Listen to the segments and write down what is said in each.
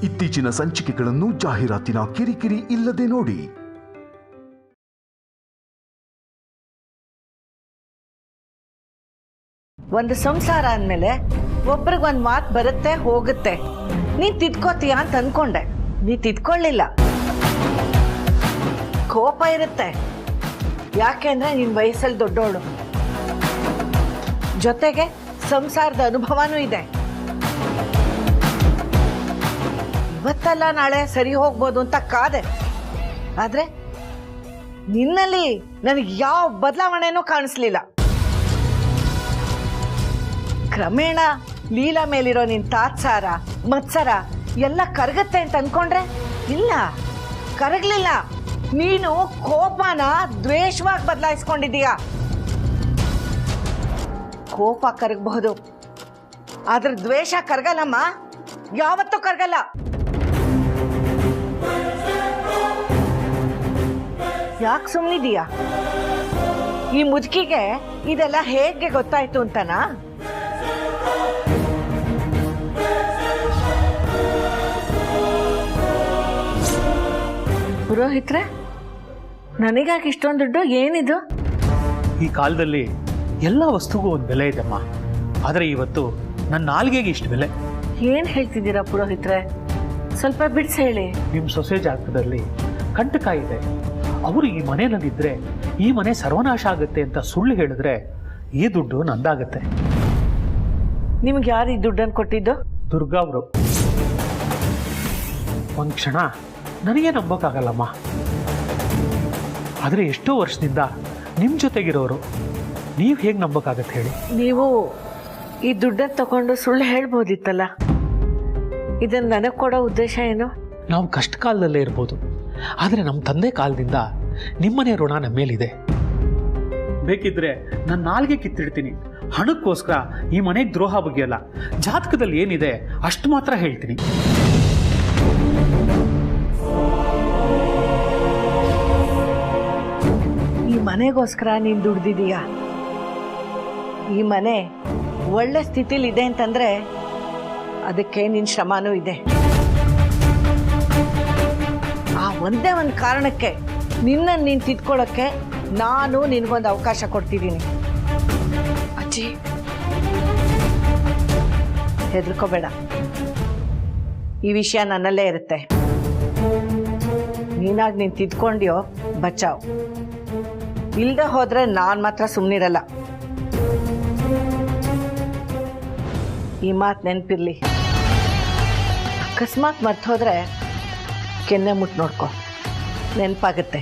ಇತ್ತೀಚಿನ ಸಂಚಿಕೆಗಳನ್ನು ಜಾಹೀರಾತಿನ ಕಿರಿಕಿರಿ ಇಲ್ಲದೆ ನೋಡಿ. ಒಂದು ಸಂಸಾರ ಅಂದಮೇಲೆ ಒಬ್ರಿಗೊಂದು ಮಾತು ಬರುತ್ತೆ ಹೋಗುತ್ತೆ. ನೀನು ತಿದ್ಕೋತೀಯ ಅಂತ ಅನ್ಕೊಂಡೆ, ನೀ ತಿದ್ಕೊಳ್ಳಿಲ್ಲ. ಕೋಪ ಇರುತ್ತೆ, ಯಾಕೆಂದ್ರೆ ನಿನ್ನ ವಯಸ್ಸಲ್ಲಿ ದೊಡ್ಡೋಳು, ಜೊತೆಗೆ ಸಂಸಾರದ ಅನುಭವನೂ ಇದೆ. ಇವತ್ತಲ್ಲ ನಾಳೆ ಸರಿ ಹೋಗ್ಬೋದು ಅಂತ ಕಾದೆ, ಆದ್ರೆ ನಿನ್ನಲ್ಲಿ ನನಗೆ ಯಾವ ಬದಲಾವಣೆನೂ ಕಾಣಿಸ್ಲಿಲ್ಲ. ಕ್ರಮೇಣ ಲೀಲಾ ಮೇಲಿರೋ ನಿನ್ ತಾತ್ಸಾರ ಮತ್ಸರ ಎಲ್ಲ ಕರಗತ್ತೆ ಅಂತ ಅನ್ಕೊಂಡ್ರೆ ಇಲ್ಲ, ಕರಗಲಿಲ್ಲ. ನೀನು ಕೋಪನ ದ್ವೇಷವಾಗಿ ಬದಲಾಯಿಸ್ಕೊಂಡಿದೀಯ. ಕೋಪ ಕರಗಬಹುದು, ಆದ್ರೆ ದ್ವೇಷ ಕರಗಲ್ಲಮ್ಮ, ಯಾವತ್ತೂ ಕರಗಲ್ಲ. ಯಾಕೆ ಸುಮ್ಮನಿದೀಯಾ? ಈ ಮುದುಕಿಗೆ ಇದೆಲ್ಲ ಹೇಗೆ ಗೊತ್ತಾಯ್ತು ಅಂತನಾ? ಪುರೋಹಿತ್ರೆ, ನನಗಾಗಿ ಇಷ್ಟೊಂದು ದುಡ್ಡು ಏನಿದು? ಈ ಕಾಲದಲ್ಲಿ ಎಲ್ಲ ವಸ್ತುಗೂ ಒಂದು ಬೆಲೆ ಇದೆಮ್ಮ, ಆದರೆ ಇವತ್ತು ನನ್ನ ನಾಲ್ಗೆಗೆ ಇಷ್ಟು ಬೆಲೆ. ಏನ್ ಹೇಳ್ತಿದ್ದೀರಾ ಪುರೋಹಿತ್ರೆ? ಸ್ವಲ್ಪ ಬಿಡ್ಸಿ ಹೇಳಿ. ನಿಮ್ಮ ಸೊಸೆ ಜಾಗದಲ್ಲಿ ಕಂಟಕ ಇದೆ, ಅವರು ಈ ಮನೆಯಲ್ಲಿದ್ದರೆ ಈ ಮನೆ ಸರ್ವನಾಶ ಆಗುತ್ತೆ ಅಂತ ಸುಳ್ಳು ಹೇಳಿದ್ರೆ ಈ ದುಡ್ಡು ನಂದಾಗತ್ತೆ. ನಿಮ್ಗೆ ಯಾರು ಈ ದುಡ್ಡನ್ನು ಕೊಟ್ಟಿದ್ದು? ದುರ್ಗಾ ಅವರು. ಒಂದು ಕ್ಷಣ ನನಗೆ ನಂಬೋಕ್ಕಾಗಲ್ಲಮ್ಮ, ಆದರೆ ಎಷ್ಟೋ ವರ್ಷದಿಂದ ನಿಮ್ಮ ಜೊತೆಗಿರೋರು ನೀವು ಹೇಗೆ ನಂಬೋಕ್ಕಾಗತ್ತೆ ಹೇಳಿ? ನೀವು ಈ ದುಡ್ಡನ್ನು ತಗೊಂಡು ಸುಳ್ಳು ಹೇಳ್ಬೋದಿತ್ತಲ್ಲ. ಇದನ್ನು ನನಗೆ ಕೊಡೋ ಉದ್ದೇಶ ಏನು? ನಾವು ಕಷ್ಟ ಕಾಲದಲ್ಲೇ ಇರ್ಬೋದು, ಆದರೆ ನಮ್ಮ ತಂದೆ ಕಾಲದಿಂದ ನಿಮ್ಮನೆ ಋಣ ನಮ್ಮ ಮೇಲಿದೆ. ಬೇಕಿದ್ರೆ ನಾನು ನಾಲ್ಗೆ ಕಿತ್ತಿಡ್ತೀನಿ, ಹಣಕ್ಕೋಸ್ಕರ ಈ ಮನೆಗೆ ದ್ರೋಹ ಬಗೆಯಲ್ಲ. ಜಾತಕದಲ್ಲಿ ಏನಿದೆ ಅಷ್ಟು ಮಾತ್ರ ಹೇಳ್ತೀನಿ. ಈ ಮನೆಗೋಸ್ಕರ ನೀನು ದುಡ್ದಿದೀಯ. ಈ ಮನೆ ಒಳ್ಳೆ ಸ್ಥಿತಿಲಿ ಇದೆ ಅಂತಂದ್ರೆ ಅದಕ್ಕೆ ನಿನ್ನ ಶ್ರಮನೂ ಇದೆ. ಆ ಒಂದೇ ಒಂದು ಕಾರಣಕ್ಕೆ ನಿನ್ನನ್ನು ನೀನು ತಿದ್ಕೊಳ್ಳೋಕ್ಕೆ ನಾನು ನಿನಗೊಂದು ಅವಕಾಶ ಕೊಡ್ತಿದ್ದೀನಿ. ಅಜ್ಜಿ, ಹೆದರ್ಕೋಬೇಡ, ಈ ವಿಷಯ ನನ್ನಲ್ಲೇ ಇರುತ್ತೆ. ನೀನಾಗಿ ನೀನು ತಿದ್ಕೊಂಡ್ಯೋ ಬಚಾವ್, ಇಲ್ದೆ ಹೋದ್ರೆ ನಾನು ಮಾತ್ರ ಸುಮ್ಮನಿರಲ್ಲ. ಈ ಮಾತು ನೆನಪಿರ್ಲಿ. ಅಕಸ್ಮಾತ್ ಮರ್ತೋದ್ರೆ ಕೆನ್ನೆ ಮುಟ್ಟು ನೋಡ್ಕೊ, ನೆನಪಾಗುತ್ತೆ.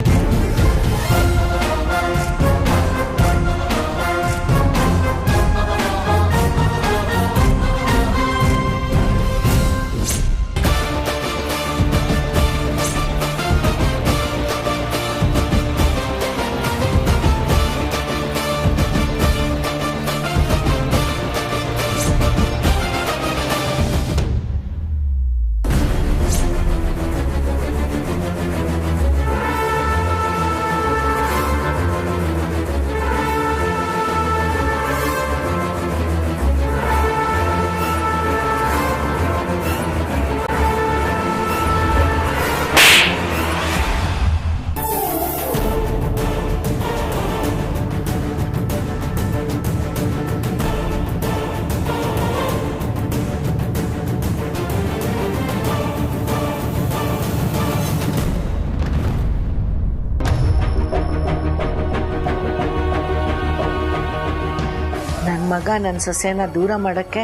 ಮಗ ನನ್ನ ಸೊಸೆನ ದೂರ ಮಾಡೋಕ್ಕೆ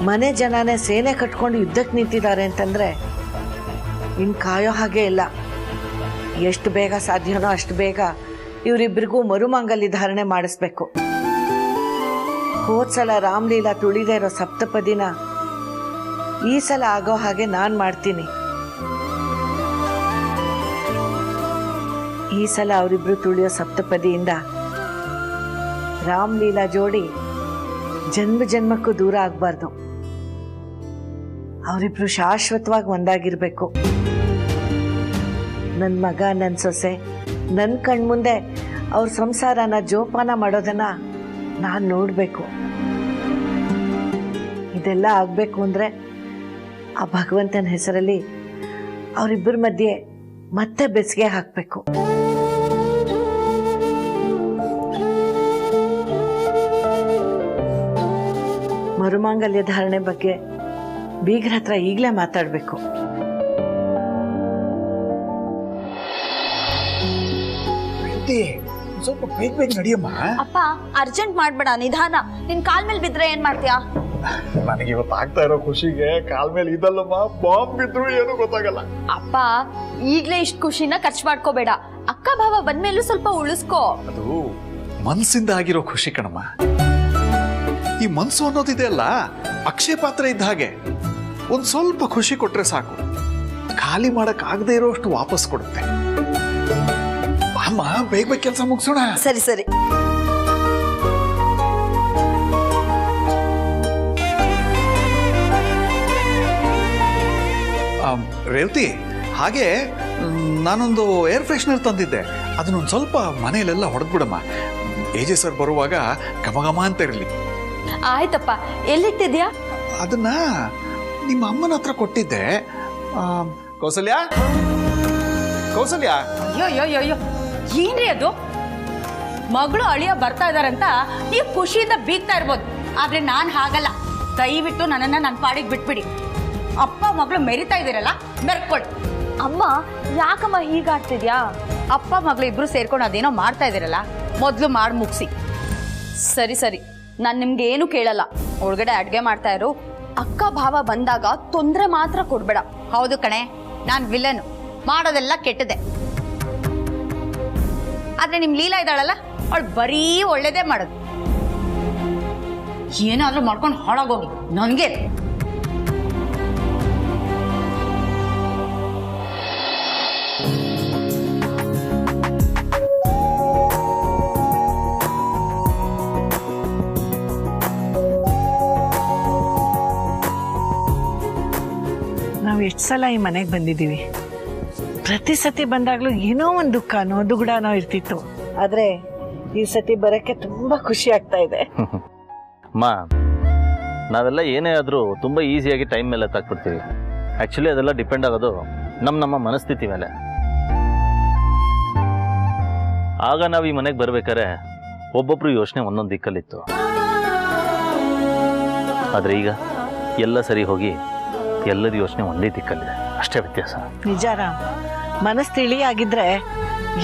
ಮನೆ ಜನನೇ ಸೇನೆ ಕಟ್ಕೊಂಡು ಯುದ್ಧಕ್ಕೆ ನಿಂತಿದ್ದಾರೆ ಅಂತಂದರೆ ಇನ್ನು ಕಾಯೋ ಹಾಗೆ ಇಲ್ಲ. ಎಷ್ಟು ಬೇಗ ಸಾಧ್ಯನೋ ಅಷ್ಟು ಬೇಗ ಇವರಿಬ್ಬರಿಗೂ ಮರುಮಾಂಗಲ್ಯ ಧಾರಣೆ ಮಾಡಿಸ್ಬೇಕು. ಹೋದ್ಸಲ ರಾಮಲೀಲಾ ತುಳಿದೇ ಇರೋ ಸಪ್ತಪದಿನ ಈ ಸಲ ಆಗೋ ಹಾಗೆ ನಾನು ಮಾಡ್ತೀನಿ. ಈ ಸಲ ಅವರಿಬ್ರು ತುಳಿಯೋ ಸಪ್ತಪದಿಯಿಂದ ರಾಮಲೀಲಾ ಜೋಡಿ ಜನ್ಮ ಜನ್ಮಕ್ಕೂ ದೂರ ಆಗಬಾರ್ದು. ಅವರಿಬ್ರು ಶಾಶ್ವತವಾಗಿ ಒಂದಾಗಿರ್ಬೇಕು. ನನ್ನ ಮಗ ನನ್ನ ಸೊಸೆ ನನ್ನ ಕಣ್ಮುಂದೆ ಅವ್ರ ಸಂಸಾರನ ಜೋಪಾನ ಮಾಡೋದನ್ನ ನಾನು ನೋಡಬೇಕು. ಇದೆಲ್ಲ ಆಗಬೇಕು ಅಂದರೆ ಆ ಭಗವಂತನ ಹೆಸರಲ್ಲಿ ಅವರಿಬ್ಬರ ಮಧ್ಯೆ ಮತ್ತೆ ಬೆಸಿಗೆ ಹಾಕಬೇಕು. ಮರುಮಾಂಗಲ್ಯ ಧಾರಣೆ ಬಗ್ಗೆ ಬೀಗ್ರ ಹತ್ರ ಈಗಲೇ ಮಾತಾಡಬೇಕು. ಸ್ವಲ್ಪ ಬೇಗ ಬೇಗ ನಡಿಯಮ್ಮ. ಅಪ್ಪ ಅರ್ಜೆಂಟ್ ಮಾಡ್ಬೇಡ, ನಿಧಾನ. ನಿನ್ ಕಾಲ್ ಮೇಲೆ ಬಿದ್ರೆ ಏನ್ ಮಾಡ್ತೀಯಾ? ನನಗೆ ಇವತ್ತು ಆಗ್ತಾ ಇರೋ ಖುಷಿಗೆ ಕಾಲ್ ಮೇಲೆ ಇದಲ್ಲಮ್ಮ, ಬಾಂಬ್ ಬಿದ್ರು ಏನು ಗೊತ್ತಾಗಲ್ಲ. ಅಪ್ಪ ಈಗ್ಲೇ ಇಷ್ಟ ಖುಷಿನ ಖರ್ಚು ಮಾಡ್ಕೋಬೇಡ. ಅಕ್ಕ ಭಾವ ಬಂದ್ಮೇಲೂ ಸ್ವಲ್ಪ ಉಳಿಸ್ಕೋ. ಅದು ಮನ್ಸಿಂದ ಆಗಿರೋ ಖುಷಿ ಕಣಮ್ಮ. ಈ ಮನ್ಸು ಅನ್ನೋದಿದೆ ಅಲ್ಲ, ಅಕ್ಷಯ ಪಾತ್ರ ಇದ್ದ ಹಾಗೆ. ಒಂದ್ ಸ್ವಲ್ಪ ಖುಷಿ ಕೊಟ್ರೆ ಸಾಕು, ಖಾಲಿ ಮಾಡಕ್ ಆಗದೆ ಇರೋಷ್ಟು ವಾಪಸ್ ಕೊಡುತ್ತೆ. ಅಮ್ಮ ಬೇಗ ಬೇಗ ಕೆಲಸ ಮುಗಿಸೋಣ. ಸರಿ ಸರಿ. ರೇವತಿ, ಹಾಗೆ ನಾನೊಂದು ಏರ್ ಫ್ರೆಶ್ನರ್ ತಂದಿದ್ದೆ, ಅದನ್ನೊಂದು ಸ್ವಲ್ಪ ಮನೆಯಲ್ಲೆಲ್ಲ ಹೊಡೆದ್ಬಿಡಮ್ಮ. ಏಜೆ ಸರ್ ಬರುವಾಗ ಘಮ ಅಂತ ಇರಲಿ. ಆಯ್ತಪ್ಪ. ಎಲ್ಲಿಟ್ಟಿದ್ಯಾ? ಅದನ್ನ ನಿಮ್ಮ ಅಮ್ಮನ ಹತ್ರ ಕೊಟ್ಟಿದ್ದೆ. ಕೌಸಲ್ಯ, ಕೌಸಲ್ಯ. ಅಯ್ಯೋ ಏನ್ರಿ ಅದು? ಮಗಳು ಅಳಿಯ ಬರ್ತಾ ಇದಾರಂತ ನೀವು ಖುಷಿಯಿಂದ ಬೀಗ್ತಾ ಇರ್ಬೋದು, ಆದ್ರೆ ನಾನ್ ಹಾಗಲ್ಲ. ದಯವಿಟ್ಟು ನನ್ನನ್ನ ನನ್ನ ಪಾಡಿಗೆ ಬಿಟ್ಬಿಡಿ. ಅಪ್ಪ ಮಗಳು ಮೆರಿತಾ ಇದೀರಲ್ಲ, ಮೆರ್ಕೊಳ್ಳಿ. ಅಮ್ಮ ಯಾಕಮ್ಮ ಹೀಗಾಡ್ತಿದ್ಯಾ? ಅಪ್ಪ ಮಗಳು ಇಬ್ರು ಸೇರ್ಕೊಂಡು ಅದೇನೋ ಮಾಡ್ತಾ ಇದೀರಲ್ಲ, ಮೊದ್ಲು ಮಾಡಿ ಮುಗಿಸಿ. ಸರಿ ಸರಿ, ನಾನ್ ನಿಮ್ಗೆ ಏನು ಕೇಳಲ್ಲ. ಒಳಗಡೆ ಅಡ್ಗೆ ಮಾಡ್ತಾ ಇರು. ಅಕ್ಕ ಭಾವ ಬಂದಾಗ ತೊಂದ್ರೆ ಮಾತ್ರ ಕೊಡ್ಬೇಡ. ಹೌದು ಕಣೆ, ನಾನ್ ವಿಲನ್, ಮಾಡೋದೆಲ್ಲ ಕೆಟ್ಟದೆ. ಆದ್ರೆ ನಿಮ್ ಲೀಲಾ ಇದ್ದಾಳಲ್ಲ, ಅವಳು ಬರೀ ಒಳ್ಳೇದೇ ಮಾಡೋದು. ಏನಾದ್ರೂ ಮಾಡ್ಕೊಂಡು ಹಾಳಾಗೋಗಿ ನನ್ಗೆ. ನಾವು ಎಷ್ಟು ಸಲ ಈ ಮನೆಗೆ ಬಂದಿದ್ದೀವಿ. ಪ್ರತಿ ಸತಿ ಬಂದಾಗ್ಲೂ ಏನೋ ಒಂದು ದುಃಖನೋ ದುಗುಡನೋ ಇರ್ತಿತ್ತು. ಆದ್ರೆ ಈ ಸತಿ ಬರಕ್ಕೆ ತುಂಬಾ ಖುಷಿ ಆಗ್ತಾ ಇದೆ. ಅಮ್ಮ, ನಾವೆಲ್ಲ ಏನೇ ಆದರೂ ತುಂಬ ಈಸಿಯಾಗಿ ಟೈಮ್ ಮೇಲೆ ತಾಕ್ಬಿಡ್ತೀವಿ. ಆ್ಯಕ್ಚುಲಿ ಅದೆಲ್ಲ ಡಿಪೆಂಡ್ ಆಗೋದು ನಮ್ಮ ಮನಸ್ಥಿತಿ ಮೇಲೆ. ಆಗ ನಾವು ಈ ಮನೆಗೆ ಬರ್ಬೇಕಾದ್ರೆ ಒಬ್ಬೊಬ್ರು ಯೋಚನೆ ಒಂದೊಂದು ದಿಕ್ಕಲ್ಲಿತ್ತು. ಆದರೆ ಈಗ ಎಲ್ಲ ಸರಿ ಹೋಗಿ ಎಲ್ಲರ ಯೋಚನೆ ಒಂದೇ ದಿಕ್ಕಲ್ಲಿದೆ, ಅಷ್ಟೇ ವ್ಯತ್ಯಾಸ. ನಿಜ ರಾಮ್, ಮನಸ್ಸು ತಿಳಿಯಾಗಿದ್ರೆ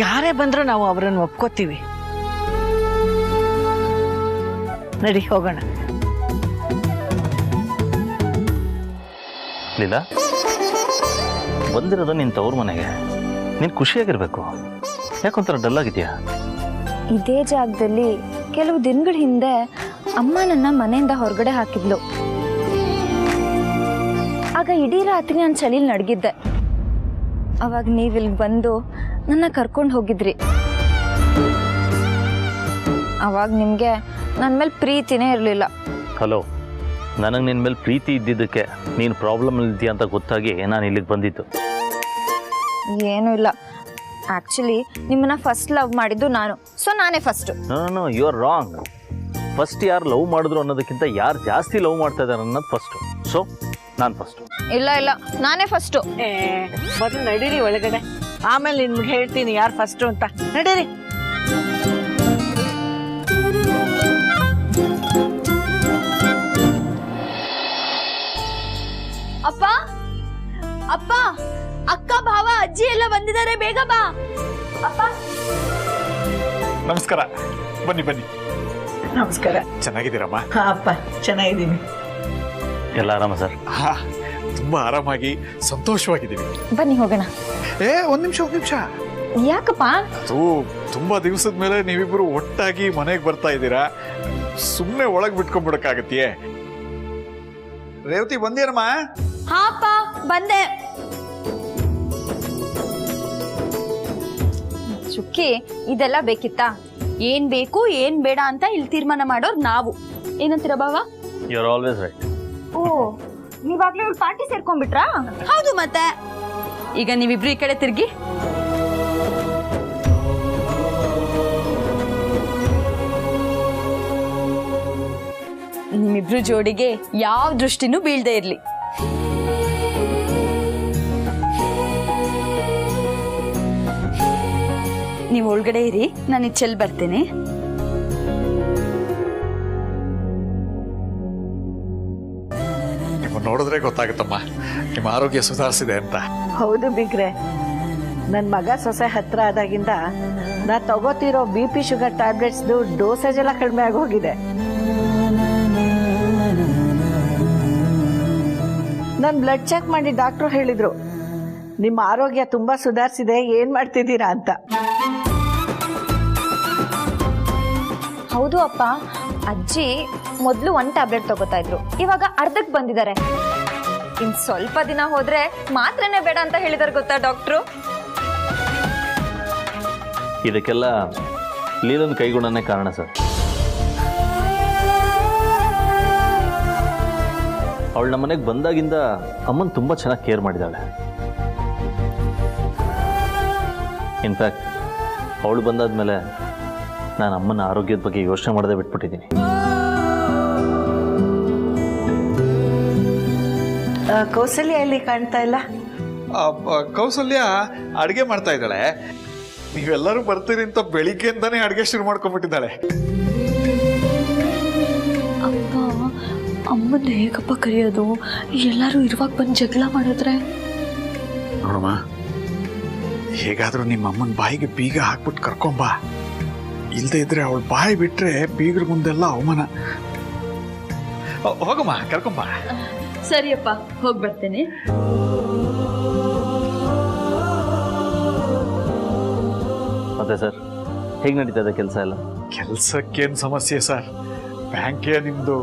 ಯಾರೇ ಬಂದ್ರೂ ನಾವು ಅವರನ್ನು ಒಪ್ಕೋತೀವಿ. ನಡಿ ಹೋಗೋಣ. ಲೀಲಾ, ಬಂದಿರೋದು ನಿನ್ನ ತವ್ರ ಮನೆಗೆ, ನೀನು ಖುಷಿಯಾಗಿರ್ಬೇಕು. ಯಾಕೊಂಥರ ಡಲ್ ಆಗಿದೆಯಾ? ಇದೇ ಜಾಗದಲ್ಲಿ ಕೆಲವು ದಿನಗಳ ಹಿಂದೆ ಅಮ್ಮ ನನ್ನ ಮನೆಯಿಂದ ಹೊರಗಡೆ ಹಾಕಿದ್ಲು. ಆಗ ಇಡೀ ರಾತ್ರಿ ನಾನು ಚಳಿಲಿ ನಡಗಿದ್ದೆ. ಅವಾಗ ನೀವು ಇಲ್ಲಿಗೆ ಬಂದು ನನ್ನ ಕರ್ಕೊಂಡು ಹೋಗಿದ್ರಿ. ಅವಾಗ ನಿಮಗೆ ನನ್ನ ಮೇಲೆ ಪ್ರೀತಿನೇ ಇರಲಿಲ್ಲ. ಹಲೋ, ನನಗೆ ನಿನ್ನ ಮೇಲೆ ಪ್ರೀತಿ ಇದ್ದಿದ್ದಕ್ಕೆ ನೀನು ಪ್ರಾಬ್ಲಮ್ ಇದ್ದೀಯ ಅಂತ ಗೊತ್ತಾಗಿ ನಾನು ಇಲ್ಲಿಗೆ ಬಂದಿದ್ದು. ಏನೂ ಇಲ್ಲ. ಆ್ಯಕ್ಚುಲಿ ನಿಮ್ಮನ್ನ ಫಸ್ಟ್ ಲವ್ ಮಾಡಿದ್ದು ನಾನು, ಸೊ ನಾನೇ first. No, you are wrong. First ಯಾರು ಲವ್ ಮಾಡಿದ್ರು ಅನ್ನೋದಕ್ಕಿಂತ ಯಾರು ಜಾಸ್ತಿ ಲವ್ ಮಾಡ್ತಾ ಇದ್ದಾರೆ ಅನ್ನೋದು ಫಸ್ಟು. ಸೊ ನಾನು ಫಸ್ಟು. ಇಲ್ಲ, ನಾನೇ ಫಸ್ಟು. ಮೊದಲು ನಡೀರಿ ಒಳಗಡೆ, ಆಮೇಲೆ ನಿಮ್ಗೆ ಹೇಳ್ತೀನಿ ಯಾರು ಫಸ್ಟು ಅಂತ. ನಡೀರಿ. ಅಪ್ಪ ಅಪ್ಪ, ಅಕ್ಕ ಭಾವ ಅಜ್ಜಿ ಎಲ್ಲ ಬಂದಿದ್ದಾರೆ, ಬೇಗ ಬಾ. ಅಪ್ಪ ನಮಸ್ಕಾರ. ಬನ್ನಿ ಬನ್ನಿ. ನಮಸ್ಕಾರ. ಚೆನ್ನಾಗಿದ್ದೀರಮ್ಮ? ಹಾ ಅಪ್ಪ, ಚೆನ್ನಾಗಿದ್ದೀನಿ. ಎಲ್ಲ ಆರಾಮ ಸರ್? ಹಾ, ತುಂಬಾ ಆರಾಮಾಗಿ ಸಂತೋಷವಾಗಿದ್ದೀವಿ. ಬನ್ನಿ ಹೋಗೋಣ. ಒಂದ್ ನಿಮಿಷ. ಯಾಕಪ್ಪ? ಅದು ತುಂಬಾ ದಿವಸದ ಮೇಲೆ ನೀವಿಬ್ರು ಒಟ್ಟಾಗಿ ಮನೆಗೆ ಬರ್ತಾ ಇದ್ದೀರಾ, ಸುಮ್ಮನೆ ಒಳಗೆ ಬಿಟ್ಕೊಂಡ್ಬಿಡಕ್ಕಾಗತ್ತೆಯೇ? ರೇವತಿ ಬಂದೇನಮ್ಮ? ಹಾ ಅಪ್ಪ, ಬಂದೆ. ಚುಕ್ಕಿ, ಇದೆಲ್ಲ ಬೇಕಿತ್ತಾ? ಏನ್ ಬೇಕು ಏನ್ ಬೇಡ ಅಂತ ಇಲ್ಲಿ ತೀರ್ಮಾನ ಮಾಡೋರು ನಾವು. ಏನಂತೀರ ಬಾವ? You are always right. ಓ, ನೀವಾಗ್ಲೇ ಪಾರ್ಟಿ ಸೇರ್ಕೊಂಡ್ಬಿಟ್ರಾ? ಹೌದು, ಮತ್ತೆ ಈಗ ನೀವಿಬ್ರು ಈ ಕಡೆ ತಿರ್ಗಿ. ನಿಮ್ಮಿಬ್ರು ಜೋಡಿಗೆ ಯಾವ ದೃಷ್ಟಿನೂ ಬೀಳ್ದೇ ಇರ್ಲಿ. ನೀವು ಒಳಗಡೆ ಇರಿ, ನಾನು ಚೆಲ್ ಬರ್ತೀನಿ. ನಿಮ್ಮ ನೋಡಿದ್ರೆ ಗೊತ್ತಾಗುತ್ತಮ್ಮ ನಿಮ್ಮ ಆರೋಗ್ಯ ಸುಧಾರಿಸಿದೆ ಅಂತ. ಹೌದು ಬಿಗ್ರೆ, ನನ್ನ ಮಗ ಸೊಸೆ ಹತ್ರ ಆದಾಗಿಂದ ನಾ ತಗೋತಿರೋ BP ಶುಗರ್ ಟ್ಯಾಬ್ಲೆಟ್ಸ್ದು ಡೋಸೇಜ್ ಎಲ್ಲ ಕಡಿಮೆ ಆಗೋಗಿದೆ. ನಾನು ಬ್ಲಡ್ ಚೆಕ್ ಮಾಡಿ ಡಾಕ್ಟ್ರು ಹೇಳಿದ್ರು, ನಿಮ್ಮ ಆರೋಗ್ಯ ತುಂಬಾ ಸುಧಾರಿಸಿದೆ, ಏನ್ ಮಾಡ್ತಿದ್ದೀರಾ ಅಂತ. ಹೌದು ಅಪ್ಪ, ಅಜ್ಜಿ ಮೊದಲು 1 ಟ್ಯಾಬ್ಲೆಟ್ ತಗೋತಾ ಇದ್ರು, ಇವಾಗ ಅರ್ಧಕ್ಕೆ ಬಂದಿದ್ದಾರೆ. ಇನ್ ಸ್ವಲ್ಪ ದಿನ ಹೋದ್ರೆ ಮಾತ್ರನೇ ಬೇಡ ಅಂತ ಹೇಳಿದಾರೆ ಗೊತ್ತಾ ಡಾಕ್ಟ್ರು. ಇದಕ್ಕೆಲ್ಲ ಲೀಲನ್ ಕೈಗುಣನೇ ಕಾರಣ ಸರ್. ಅವಳು ನಮ್ಮ ಮನೆಗೆ ಬಂದಾಗಿಂದ ಅಮ್ಮನ್ ತುಂಬ ಚೆನ್ನಾಗಿ ಕೇರ್ ಮಾಡಿದ್ದಾಳೆ. ಇನ್ಫ್ಯಾಕ್ಟ್ ಅವಳು ಬಂದಾದ್ಮೇಲೆ ನಾನು ಅಮ್ಮನ ಆರೋಗ್ಯದ ಬಗ್ಗೆ ಯೋಚನೆ ಮಾಡದೆ ಬಿಟ್ಬಿಟ್ಟಿದ್ದೀನಿ. ಕೌಸಲ್ಯ ಎಲ್ಲಿ ಕಾಣ್ತಾ ಇಲ್ಲ? ಕೌಸಲ್ಯ ಅಡುಗೆ ಮಾಡ್ತಾ ಇದ್ದಾಳೆ. ನೀವೆಲ್ಲರೂ ಬರ್ತೀರಿ ಅಂತ ಬೆಳಿಗ್ಗೆಯಿಂದಾನೇ ಅಡುಗೆ ಶುರು ಮಾಡ್ಕೊಂಡ್ಬಿಟ್ಟಿದ್ದಾಳೆ. ಅಪ್ಪ, ಅಮ್ಮನ ಹೇಗಪ್ಪ ಕರೆಯೋದು? ಎಲ್ಲರೂ ಇರುವಾಗ ಬಂದು ಜಗಳ ಮಾಡಿದ್ರೆ? ನೋಡಮ್ಮ, ಹೇಗಾದ್ರೂ ನಿಮ್ಮ ಅಮ್ಮನ ಬಾಯಿಗೆ ಬೀಗ ಹಾಕ್ಬಿಟ್ಟು ಕರ್ಕೊಂಬಾ. ಇಲ್ಲದೆ ಇದ್ರೆ ಅವಳು ಬಾಯಿ ಬಿಟ್ರೆ ಬೀಗ್ರ ಮುಂದೆಲ್ಲ ಅವಮಾನ. ಹೋಗಮ್ಮ, ಕರ್ಕೊಂಬಾ. ಸರಿಯಪ್ಪ, ಹೋಗಿ ಬರ್ತೇನೆ. ಮತ್ತೆ ಸರ್, ಹೇಗೆ ನಡೀತಾ ಇದೆ ಕೆಲಸ ಎಲ್ಲ? ಕೆಲಸಕ್ಕೇನು ಸಮಸ್ಯೆ ಸರ್, ಬ್ಯಾಂಕೇ ನಿಮ್ದು.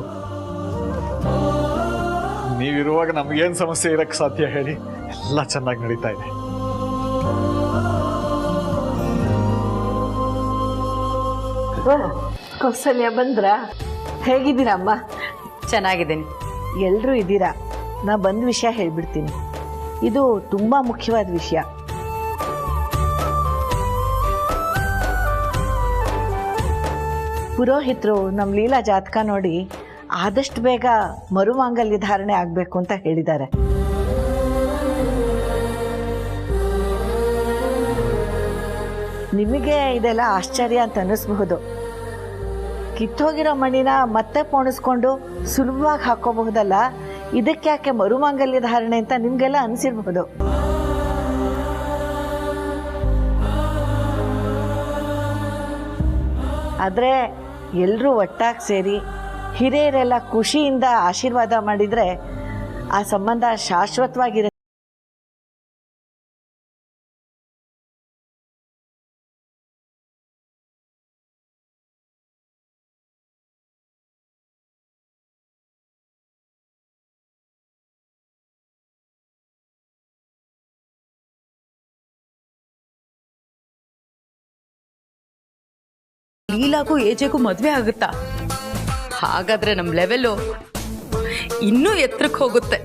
ನೀವಿರುವಾಗ ನಮಗೇನು ಸಮಸ್ಯೆ ಇರಕ್ಕೆ ಸಾಧ್ಯ ಹೇಳಿ? ಎಲ್ಲ ಚೆನ್ನಾಗಿ ನಡೀತಾ ಇದೆ. ಕೌಸಲ್ಯ ಬಂದ್ರ? ಹೇಗಿದ್ದೀರಮ್ಮ? ಚೆನ್ನಾಗಿದ್ದೀನಿ. ಎಲ್ರೂ ಇದ್ದೀರಾ? ನಾ ಬಂದ ವಿಷಯ ಹೇಳ್ಬಿಡ್ತೀನಿ. ಇದು ತುಂಬಾ ಮುಖ್ಯವಾದ ವಿಷಯ. ಪುರೋಹಿತರು ನಮ್ಮ ಲೀಲಾ ಜಾತಕ ನೋಡಿ ಆದಷ್ಟು ಬೇಗ ಮರುಮಾಂಗಲ್ಯ ಧಾರಣೆ ಆಗಬೇಕು ಅಂತ ಹೇಳಿದ್ದಾರೆ. ನಿಮಗೆ ಇದೆಲ್ಲ ಆಶ್ಚರ್ಯ ಅಂತ ಅನ್ನಿಸ್ಬಹುದು. ಕಿತ್ತೋಗಿರೋ ಮಣಿನ ಮತ್ತೆ ಪೋಣಿಸ್ಕೊಂಡು ಸುಲಭವಾಗಿ ಹಾಕೋಬಹುದಲ್ಲ, ಇದಕ್ಕೆ ಯಾಕೆ ಮರುಮಾಂಗಲ್ಯ ಧಾರಣೆ ಅಂತ ನಿಮ್ಗೆಲ್ಲ ಅನಿಸಿರ್ಬಹುದು. ಆದರೆ ಎಲ್ಲರೂ ಒಟ್ಟಾಗಿ ಸೇರಿ ಹಿರಿಯರೆಲ್ಲ ಖುಷಿಯಿಂದ ಆಶೀರ್ವಾದ ಮಾಡಿದರೆ ಆ ಸಂಬಂಧ ಶಾಶ್ವತವಾಗಿರುತ್ತೆ. ಲೀಲಾಗೂ ಏಜೆಗೂ ಮದುವೆ ಆಗುತ್ತಾ? ಹಾಗಾದ್ರೆ ನಮ್ಮ ಲೆವೆಲು ಇನ್ನೂ ಎತ್ತರಕ್ಕೆ ಹೋಗುತ್ತೆ.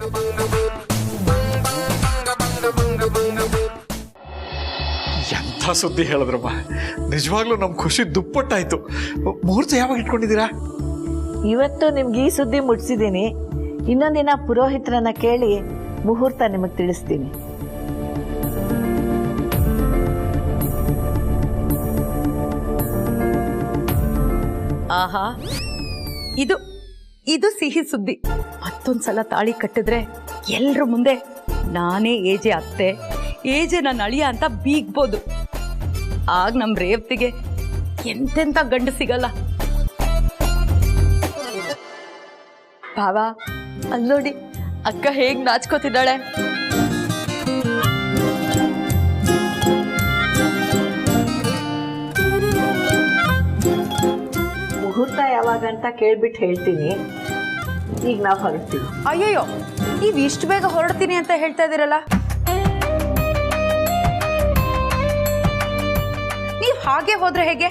ಎಂಥ ಸುದ್ದಿ ಹೇಳಿದ್ರಮ್ಮ, ನಿಜವಾಗ್ಲೂ ನಮ್ಮ ಖುಷಿ ದುಪ್ಪಟ್ಟಾಯ್ತು. ಮುಹೂರ್ತ ಯಾವಾಗ ಇಟ್ಕೊಂಡಿದ್ದೀರಾ? ಇವತ್ತು ನಿಮ್ಗೆ ಈ ಸುದ್ದಿ ಮುಟ್ಸಿದ್ದೀನಿ. ಇನ್ನೊಂದಿನ ಪುರೋಹಿತರನ್ನ ಕೇಳಿ ಮುಹೂರ್ತ ನಿಮಗೆ ತಿಳಿಸ್ತೀನಿ. ಆಹಾ, ಇದು ಇದು ಸಿಹಿ ಸುದ್ದಿ. ಮತ್ತೊಂದ್ಸಲ ತಾಳಿ ಕಟ್ಟಿದ್ರೆ ಎಲ್ರ ಮುಂದೆ ನಾನೇ ಏಜೆ ಅತ್ತೆ, ಏಜೆ ನನ್ನ ಅಳಿಯ ಅಂತ ಬೀಗ್ಬೋದು. ಆಗ ನಮ್ಮ ರೇವತಿಗೆ ಎಂತೆಂತ ಗಂಡು ಸಿಗಲ್ಲ. ಭಾವ, ಅಲ್ಲಿ ನೋಡಿ ಅಕ್ಕ ಹೇಗ್ ನಾಚ್ಕೋತಿದ್ದಾಳೆ. ಮುಹೂರ್ತ ಯಾವಾಗ ಅಂತ ಕೇಳ್ಬಿಟ್ಟು ಹೇಳ್ತೀನಿ. ಈಗ ನಾವು ಹೊರಡ್ತೀವಿ. ಅಯ್ಯಯ್ಯೋ, ನೀವು ಇಷ್ಟು ಬೇಗ ಹೊರಡ್ತೀನಿ ಅಂತ ಹೇಳ್ತಾ ಇದ್ದೀರಲ್ಲ? ನೀವು ಹಾಗೆ ಹೋದ್ರೆ ಹೇಗೆ?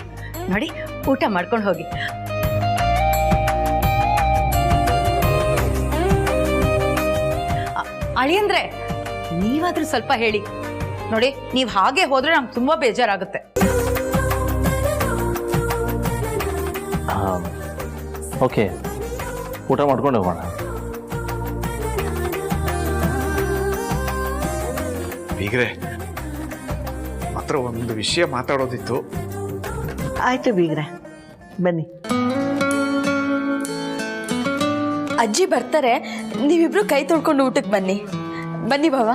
ನೋಡಿ, ಊಟ ಮಾಡ್ಕೊಂಡು ಹೋಗಿ. ಅಳಿಯಂದ್ರೆ ನೀವಾದ್ರೂ ಸ್ವಲ್ಪ ಹೇಳಿ. ನೋಡಿ, ನೀವು ಹಾಗೆ ಹೋದ್ರೆ ನಮ್ಗೆ ತುಂಬಾ ಬೇಜಾರಾಗುತ್ತೆ. ಓಕೆ, ಊಟ ಮಾಡ್ಕೊಂಡು ಹೋಗೋಣ. ಬೀಗ್ರೆ, ಹತ್ರ ಒಂದು ವಿಷಯ ಮಾತಾಡೋದಿತ್ತು. ಆಯ್ತು ಬೀಗ್ರೆ, ಬನ್ನಿ. ಅಜ್ಜಿ ಬರ್ತಾರೆ, ನೀವಿಬ್ರು ಕೈ ತೊಳ್ಕೊಂಡು ಊಟಕ್ಕೆ ಬನ್ನಿ. ಬನ್ನಿ ಭಾವ.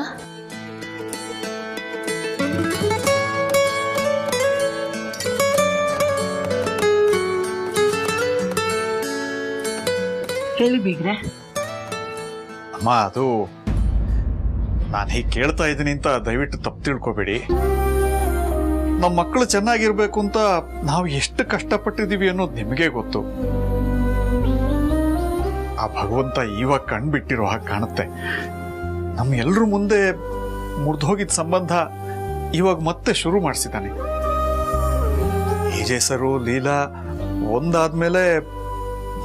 ಹೇಳಿ ಬೀಗ್ರೆ. ಅಮ್ಮ, ಅದು ನಾನು ಹೀಗೆ ಕೇಳ್ತಾ ಇದ್ದೀನಿ ಅಂತ ದಯವಿಟ್ಟು ತಪ್ಪು ತಿಳ್ಕೊಬೇಡಿ. ನಮ್ಮ ಮಕ್ಕಳು ಚೆನ್ನಾಗಿರ್ಬೇಕು ಅಂತ ನಾವು ಎಷ್ಟು ಕಷ್ಟಪಟ್ಟಿದ್ದೀವಿ ಅನ್ನೋದು ನಿಮಗೆ ಗೊತ್ತು. ಆ ಭಗವಂತ ಇವಾಗ ಕಣ್ಬಿಟ್ಟಿರೋ ಹಾಗೆ ಕಾಣುತ್ತೆ. ನಮ್ಮ ಎಲ್ರ ಮುಂದೆ ಮುರಿದೋಗಿದ್ದ ಸಂಬಂಧ ಇವಾಗ ಮತ್ತೆ ಶುರು ಮಾಡಿಸಿದ್ದಾನೆ. ಏಜೇಸರು, ಲೀಲಾ ಒಂದಾದ್ಮೇಲೆ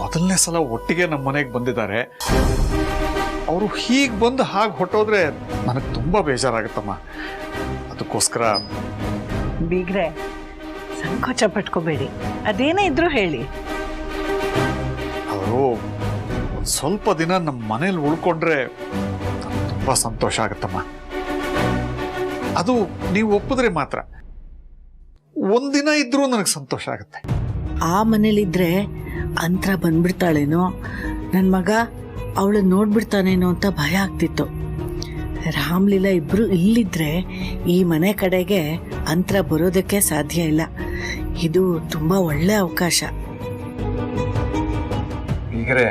ಮೊದಲನೇ ಸಲ ಒಟ್ಟಿಗೆ ನಮ್ಮ ಮನೆಗೆ ಬಂದಿದ್ದಾರೆ. ಅವರು ಹೀಗೆ ಬಂದು ಹಾಗೆ ಹೊಟ್ಟೋದ್ರೆ ನನಗೆ ತುಂಬ ಬೇಜಾರಾಗುತ್ತಮ್ಮ. ಅದಕ್ಕೋಸ್ಕರ ಬೀಗ್ರೆ, ಸಂಕೋಚ ಪಟ್ಕೋಬೇಡಿ, ಅದೇನೇ ಇದ್ರೂ ಹೇಳಿ. ಅವರು ಒಂದು ಸ್ವಲ್ಪ ದಿನ ನಮ್ಮ ಮನೇಲಿ ಉಳ್ಕೊಂಡ್ರೆ ತುಂಬ ಸಂತೋಷ ಆಗುತ್ತಮ್ಮ. ಅದು ನೀವು ಒಪ್ಪಿದ್ರೆ ಮಾತ್ರ. ಒಂದಿನ ಇದ್ರೂ ನನಗೆ ಸಂತೋಷ ಆಗುತ್ತೆ. ಆ ಮನೇಲಿದ್ರೆ ಅಂತರ ಬಂದ್ಬಿಡ್ತಾಳೇನೋ, ನನ್ನ ಮಗ ಅವಳನ್ನ ನೋಡ್ಬಿಡ್ತಾನೇನೋ ಅಂತ ಭಯ ಆಗ್ತಿತ್ತು. ರಾಮ್ಲೀಲಾ ಇಬ್ರು ಇಲ್ಲಿದ್ರೆ ಈ ಮನೆ ಕಡೆಗೆ ಅಂತರ ಬರೋದಕ್ಕೆ ಸಾಧ್ಯ ಇಲ್ಲ. ಇದು ತುಂಬಾ ಒಳ್ಳೆ ಅವಕಾಶ. ಈಗರೆ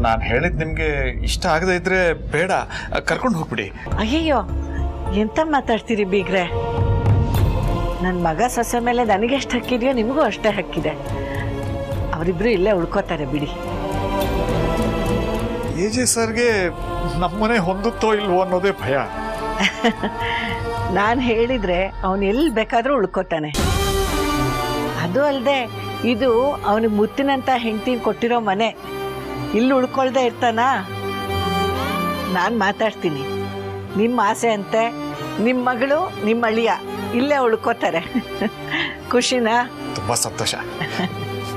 ನಾನು ಹೇಳಿದ್ ನಿಮ್ಗೆ ಇಷ್ಟ ಆಗದೆ ಇದ್ರೆ ಬೇಡ, ಕರ್ಕೊಂಡು ಹೋಗ್ಬಿಡಿ. ಅಯ್ಯಯ್ಯೋ, ಎಂತ ಮಾತಾಡ್ತೀರಿ ಬೀಗ್ರೆ? ನನ್ನ ಮಗ ಸೊಸೆ ಮೇಲೆ ನನಗೆ ಎಷ್ಟು ಹಕ್ಕಿದೆಯೋ ನಿಮಗೂ ಅಷ್ಟೇ ಹಕ್ಕಿದೆ. ಅವರಿಬ್ರು ಇಲ್ಲೇ ಉಳ್ಕೋತಾರೆ ಬಿಡಿ. ಏಜೆ ಸರ್ಗೆ ನಮ್ಮನೆ ಹೊಂದುತ್ತೋ ಇಲ್ವೋ ಅನ್ನೋದೇ ಭಯ. ನಾನು ಹೇಳಿದ್ರೆ ಅವನು ಎಲ್ಲಿ ಬೇಕಾದ್ರೂ ಉಳ್ಕೋತಾನೆ. ಅದು ಅಲ್ಲದೆ ಇದು ಅವನಿಗೆ ಮುತ್ತಿನಂತ ಹೆಂಡತಿ ಕೊಟ್ಟಿರೋ ಮನೆ. ಇಲ್ಲಿ ಉಳ್ಕೊಳ್ದೆ ಇರ್ತಾನ? ನಾನು ಮಾತಾಡ್ತೀನಿ. ನಿಮ್ಮ ಆಸೆ ಅಂತೆ ನಿಮ್ಮ ಮಗಳು ನಿಮ್ಮ ಅಳಿಯ ಇಲ್ಲೇ ಉಳ್ಕೋತಾರೆ. ಖುಷಿನಾ? ತುಂಬಾ ಸಂತೋಷ.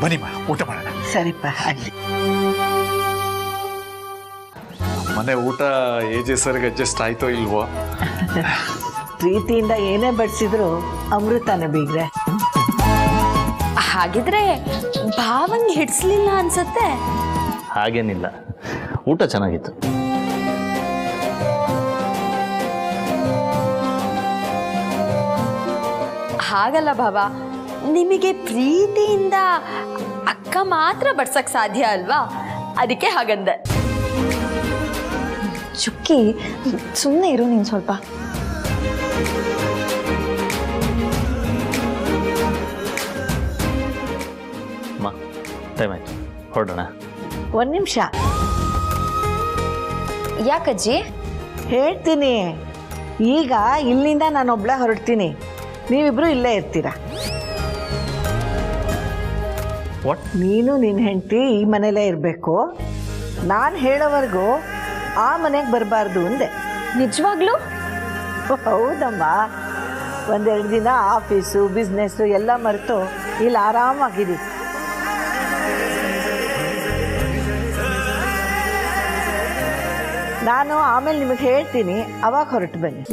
ಬನ್ನಿಮ್ಮ, ಊಟ ಮಾಡೋಣ. ಸರಿಪ್ಪ, ಅಲ್ಲಿ ಮನೆ ಊಟ ಏಜೆ ಸರ್ಗೆ ಅಡ್ಜಸ್ಟ್ ಆಯ್ತೋ ಇಲ್ವೋ? ಪ್ರೀತಿಯಿಂದ ಏನೇ ಬಡಿಸಿದ್ರು ಅಮೃತನ ಬೀಗ್ರೆ. ಹಾಗಿದ್ರೆ ಭಾವಂಗೆ ಹಿಡ್ಸ್ಲಿಲ್ಲ ಅನ್ಸತ್ತೆ. ಹಾಗೇನಿಲ್ಲ, ಊಟ ಚೆನ್ನಾಗಿತ್ತು. ಹಾಗಲ್ಲ ಭಾವ, ನಿಮಗೆ ಪ್ರೀತಿಯಿಂದ ಅಕ್ಕ ಮಾತ್ರ ಬಡ್ಸಕ್ ಸಾಧ್ಯ ಅಲ್ವಾ, ಅದಕ್ಕೆ ಹಾಗಂದೆ. ಚುಕ್ಕಿ, ಸುಮ್ಮನೆ ಇರು ನೀನು ಸ್ವಲ್ಪ. ಟೈಮ್ ಆಯ್ತು, ಹೊರಡೋಣ. ಒಂದು ನಿಮಿಷ. ಯಾಕಜ್ಜಿ? ಹೇಳ್ತೀನಿ. ಈಗ ಇಲ್ಲಿಂದ ನಾನೊಬ್ಳೆ ಹೊರಡ್ತೀನಿ, ನೀವಿಬ್ರು ಇಲ್ಲೇ ಇರ್ತೀರಾ. ನೀನು ನಿನ್ನ ಹೆಂಡತಿ ಈ ಮನೇಲೇ ಇರಬೇಕು. ನಾನು ಹೇಳೋವರೆಗೂ ಆ ಮನೆಗೆ ಬರಬಾರ್ದು ಅಂದೆ. ನಿಜವಾಗ್ಲೂ? ಹೌದಮ್ಮ. ಒಂದೆರಡು ದಿನ ಆಫೀಸು ಬಿಸ್ನೆಸ್ಸು ಎಲ್ಲ ಮರೆತು ಇಲ್ಲಿ ಆರಾಮಾಗಿರಿ. ನಾನು ಆಮೇಲೆ ನಿಮಗೆ ಹೇಳ್ತೀನಿ, ಅವಾಗ ಹೊರಟು ಬನ್ನಿ.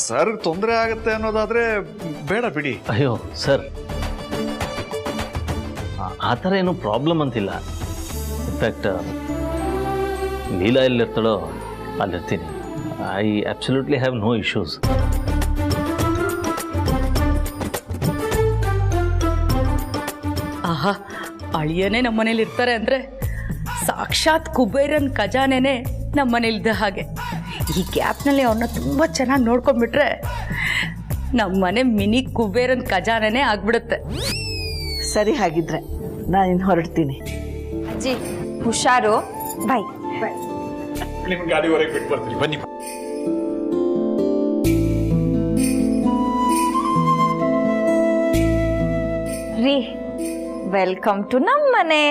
ಸರ್ ತೊಂದರೆ ಆಗುತ್ತೆ ಅನ್ನೋದಾದ್ರೆ ಬೇಡ ಬಿಡಿ. ಅಯ್ಯೋ ಸರ್, ಆ ಥರ ಏನೂ ಪ್ರಾಬ್ಲಮ್ ಅಂತಿಲ್ಲ. ಇನ್ಫ್ಯಾಕ್ಟ್ ಲೀಲಾ ಎಲ್ಲಿರ್ತಾಳೋ ಅಲ್ಲಿರ್ತೀನಿ. I absolutely have no issues. ಆಹಾ, ಅಳಿಯನೇ ನಮ್ಮ ಮನೇಲಿ ಇರ್ತಾರೆ ಅಂದರೆ ಸಾಕ್ಷಾತ್ ಕುಬೇರನ್ ಖಜಾನೆನೇ ನಮ್ಮ ಮನೇಲಿದ್ದ ಹಾಗೆ. ಈ ಗ್ಯಾಪ್ನಲ್ಲಿ ಅವ್ರನ್ನ ತುಂಬ ಚೆನ್ನಾಗಿ ನೋಡ್ಕೊಂಡ್ಬಿಟ್ರೆ ನಮ್ಮ ಮನೆ ಮಿನಿ ಕುಬೇರನ್ ಖಜಾನೆನೇ ಆಗ್ಬಿಡುತ್ತೆ. ಸರಿ, ಹಾಗಿದ್ರೆ ನಾನು ಇನ್ನು ಹೊರಡ್ತೀನಿ. ಅಜ್ಜಿ ಹುಷಾರು. ಬಾಯ್. ನಿಮ್ಮ ಗಾಡಿವರೆಗೆ ಬಿಟ್ಟು ಬರ್ತೀನಿ, ಬನ್ನಿ. ರೀ, ವೆಲ್ಕಮ್ ಟು ನಮ್ಮ ಮನೆ.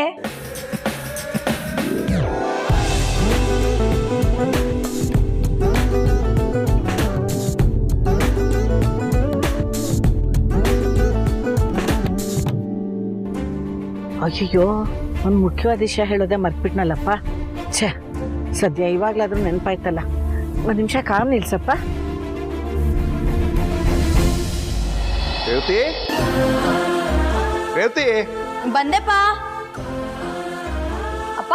ಅಯ್ಯೋ, ಒಂದು ಮುಖ್ಯವಾದ ವಿಷಯ ಹೇಳೋದೆ ಮರ್ತ್ಬಿಟ್ನಲ್ಲಪ್ಪ. ಛೇ, ಸದ್ಯ ಇವಾಗ್ಲಾದ್ರೂ ನೆನಪಾಯ್ತಲ್ಲ. ಒಂದು ನಿಮಿಷ ಕಾಮ್ ನಿಲ್ಸಪ್ಪ. ರೇವತಿ ರೇವತಿ ಬಂದೆಪ್ಪ. ಅಪ್ಪ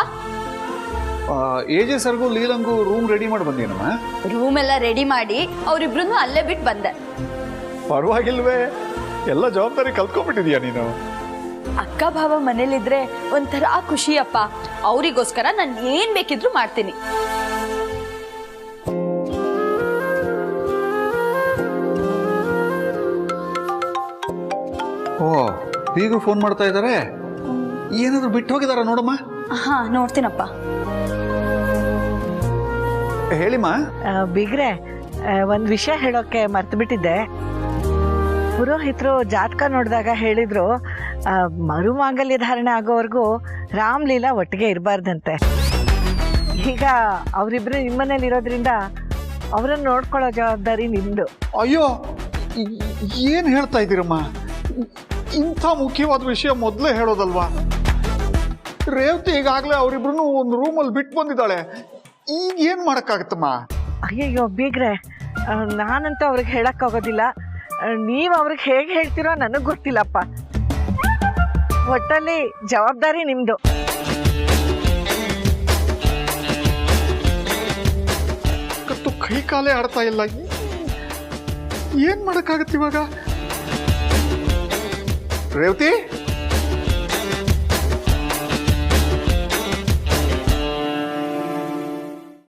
ಏಜೆ ಸರ್ಗೂ ಲೀಲಂಗೂ ರೂಮ್ ರೆಡಿ ಮಾಡಿ ಬಂದೇನಮ್ಮ? ರೂಮ್ ಎಲ್ಲ ರೆಡಿ ಮಾಡಿ ಅವರಿಬ್ರು ಅಲ್ಲೇ ಬಿಟ್ಟು ಬಂದೆ. ಪರವಾಗಿಲ್ವೇ, ಎಲ್ಲ ಜವಾಬ್ದಾರಿ ಕಲ್ತ್ಕೊಂಡ್ಬಿಟ್ಟಿದ್ಯಾ ನೀನು? ಅಕ್ಕ ಭಾವ ಮನೇಲಿದ್ರೆ ಒಂಥರ ಖುಷಿ ಅಪ್ಪ. ಅವರಿಗೋಸ್ಕರ ನಾನು ಏನ್ ಬೇಕಿದ್ರು ಮಾಡ್ತೀನಿ. ಓ, ಈಗ ಫೋನ್ ಮಾಡ್ತಾ ಇದ್ದಾರೆ. ಏನಾದ್ರು ಬಿಟ್ಟು ಹೋಗಿದಾರ ನೋಡಮ್ಮ. ಹಾ, ನೋಡ್ತೀನಪ್ಪ. ಹೇಳಿಮ್ಮ. ಬಿಗ್ರೆ, ಒಂದು ವಿಷಯ ಹೇಳೋಕೆ ಮರ್ತು ಬಿಟ್ಟಿದ್ದೆ. ಪುರೋಹಿತರು ಜಾತಕ ನೋಡಿದಾಗ ಹೇಳಿದ್ರು, ಮರುಮಾಂಗಲ್ಯ ಧಾರಣೆ ಆಗೋವರೆಗೂ ರಾಮ್ಲೀಲಾ ಒಟ್ಟಿಗೆ ಇರಬಾರ್ದಂತೆ. ಈಗ ಅವರಿಬ್ರು ನಿಮ್ಮನೇಲಿ ಇರೋದ್ರಿಂದ ಅವರನ್ನು ನೋಡ್ಕೊಳ್ಳೋ ಜವಾಬ್ದಾರಿ ನಿಮ್ದು. ಅಯ್ಯೋ, ಏನ್ ಹೇಳ್ತಾ ಇದ್ದೀರಮ್ಮ? ಇಂಥ ಮುಖ್ಯವಾದ ವಿಷಯ ಮೊದಲೇ ಹೇಳೋದಲ್ವಾ? ರೇವತಿ ಈಗಾಗಲೇ ಅವರಿಬ್ರು ಒಂದು ರೂಮಲ್ಲಿ ಬಿಟ್ಟು ಬಂದಿದ್ದಾಳೆ. ಈಗ ಏನ್ ಮಾಡಕ್ಕಾಗತ್ತಮ್ಮ? ಅಯ್ಯಯ್ಯೋ ಬೀಗ್ರೆ, ನಾನಂತೂ ಅವ್ರಿಗೆ ಹೇಳಕ್ಕಾಗೋದಿಲ್ಲ. ನೀವು ಅವ್ರಿಗೆ ಹೇಗೆ ಹೇಳ್ತೀರೋ ನನಗೆ ಗೊತ್ತಿಲ್ಲಪ್ಪ. ಒಟ್ಟಲ್ಲಿ ಜವಾಬ್ದಾರಿ ನಿಮ್ದು. ಕೈ ಕಾಲೇ ಆಡ್ತಾ ಇಲ್ಲ. ಏನ್ ಮಾಡಕ್ಕಾಗತ್ತೆ ಇವಾಗ? ರೇವತಿ